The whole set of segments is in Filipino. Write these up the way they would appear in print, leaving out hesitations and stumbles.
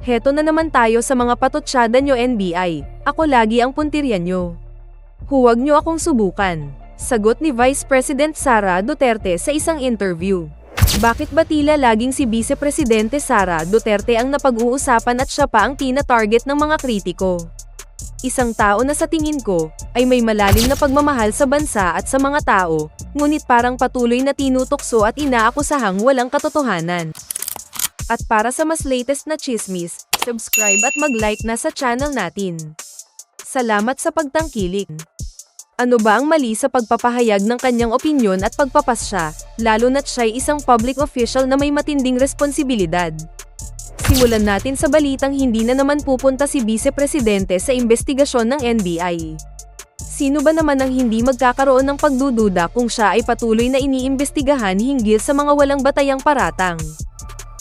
Heto na naman tayo sa mga patotsyada nyo NBI. Ako lagi ang puntirya nyo. Huwag nyo akong subukan. Sagot ni Vice President Sara Duterte sa isang interview. Bakit ba tila laging si Vice Presidente Sara Duterte ang napag-uusapan at siya pa ang tina-target ng mga kritiko? Isang tao na sa tingin ko, ay may malalim na pagmamahal sa bansa at sa mga tao, ngunit parang patuloy na tinutokso at inaakusahang walang katotohanan. At para sa mas latest na chismis, subscribe at mag-like na sa channel natin. Salamat sa pagtangkilik. Ano ba ang mali sa pagpapahayag ng kanyang opinyon at pagpapasya, lalo na't siya'y isang public official na may matinding responsibilidad? Simulan natin sa balitang hindi na naman pupunta si Vice Presidente sa investigasyon ng NBI. Sino ba naman ang hindi magkakaroon ng pagdududa kung siya ay patuloy na iniimbestigahan hinggil sa mga walang batayang paratang?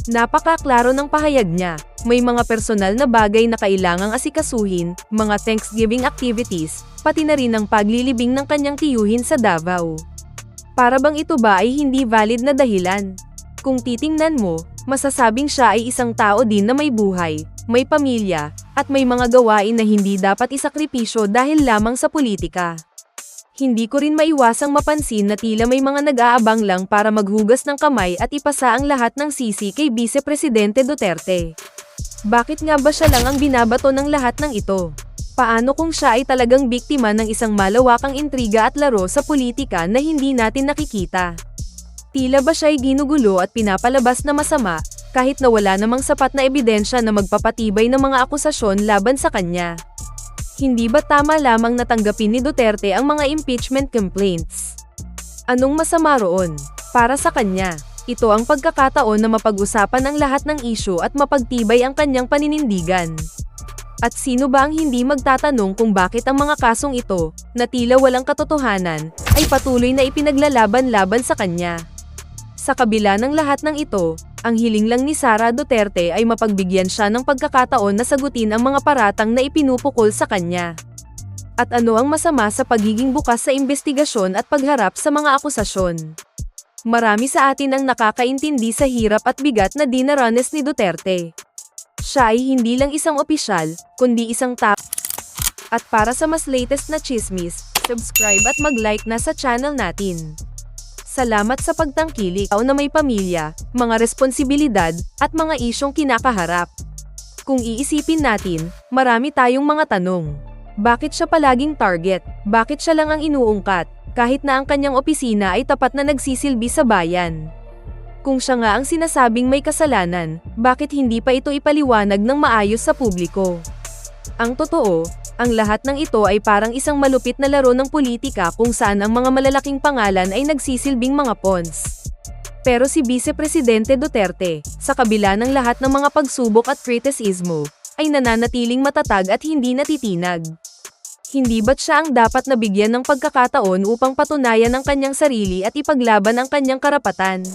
Napakaklaro ng pahayag niya, may mga personal na bagay na kailangang asikasuhin, mga Thanksgiving activities, pati na rin ang paglilibing ng kanyang tiyuhin sa Davao. Para bang ito ba ay hindi valid na dahilan? Kung titingnan mo, masasabing siya ay isang tao din na may buhay, may pamilya, at may mga gawain na hindi dapat isakripisyo dahil lamang sa politika. Hindi ko rin maiwasang mapansin na tila may mga nag-aabang lang para maghugas ng kamay at ipasa ang lahat ng sisi kay Vice Presidente Duterte. Bakit nga ba siya lang ang binabato ng lahat ng ito? Paano kung siya ay talagang biktima ng isang malawakang intriga at laro sa politika na hindi natin nakikita? Tila ba siya ay ginugulo at pinapalabas na masama, kahit na wala namang sapat na ebidensya na magpapatibay ng mga akusasyon laban sa kanya? Hindi ba tama lamang natanggapin ni Duterte ang mga impeachment complaints? Anong masama roon? Para sa kanya, ito ang pagkakataon na mapag-usapan ang lahat ng issue at mapagtibay ang kanyang paninindigan. At sino ba ang hindi magtatanong kung bakit ang mga kasong ito, na tila walang katotohanan, ay patuloy na ipinaglalaban-laban sa kanya? Sa kabila ng lahat ng ito, ang hiling lang ni Sara Duterte ay mapagbigyan siya ng pagkakataon na sagutin ang mga paratang na ipinupukol sa kanya. At ano ang masama sa pagiging bukas sa investigasyon at pagharap sa mga akusasyon? Marami sa atin ang nakakaintindi sa hirap at bigat na dinaranas ni Duterte. Siya ay hindi lang isang opisyal, kundi isang tao. At para sa mas latest na chismis, subscribe at mag-like na sa channel natin. Salamat sa pagtangkilik. Tao na may pamilya, mga responsibilidad, at mga isyong kinakaharap. Kung iisipin natin, marami tayong mga tanong. Bakit siya palaging target? Bakit siya lang ang inuungkat, kahit na ang kanyang opisina ay tapat na nagsisilbi sa bayan? Kung siya nga ang sinasabing may kasalanan, bakit hindi pa ito ipaliwanag ng maayos sa publiko? Ang totoo, ang lahat ng ito ay parang isang malupit na laro ng politika kung saan ang mga malalaking pangalan ay nagsisilbing mga pawns. Pero si Vice Presidente Duterte, sa kabila ng lahat ng mga pagsubok at kritisismo, ay nananatiling matatag at hindi natitinag. Hindi ba't siya ang dapat nabigyan ng pagkakataon upang patunayan ang kanyang sarili at ipaglaban ang kanyang karapatan?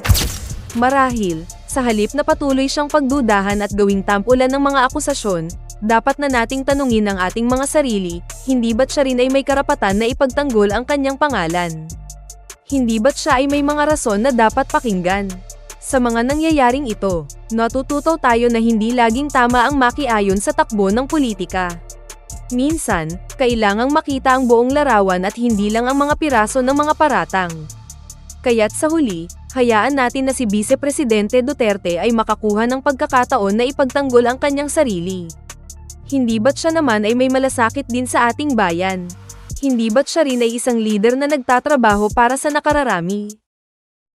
Marahil, sa halip na patuloy siyang pagdudahan at gawing tampulan ng mga akusasyon, dapat na nating tanungin ang ating mga sarili, hindi ba't siya rin ay may karapatan na ipagtanggol ang kanyang pangalan? Hindi ba't siya ay may mga rason na dapat pakinggan? Sa mga nangyayaring ito, natututo tayo na hindi laging tama ang makiayon sa takbo ng politika. Minsan, kailangang makita ang buong larawan at hindi lang ang mga piraso ng mga paratang. Kaya't sa huli, hayaan natin na si Vice Presidente Duterte ay makakuha ng pagkakataon na ipagtanggol ang kanyang sarili. Hindi ba't siya naman ay may malasakit din sa ating bayan? Hindi ba't siya rin ay isang leader na nagtatrabaho para sa nakararami?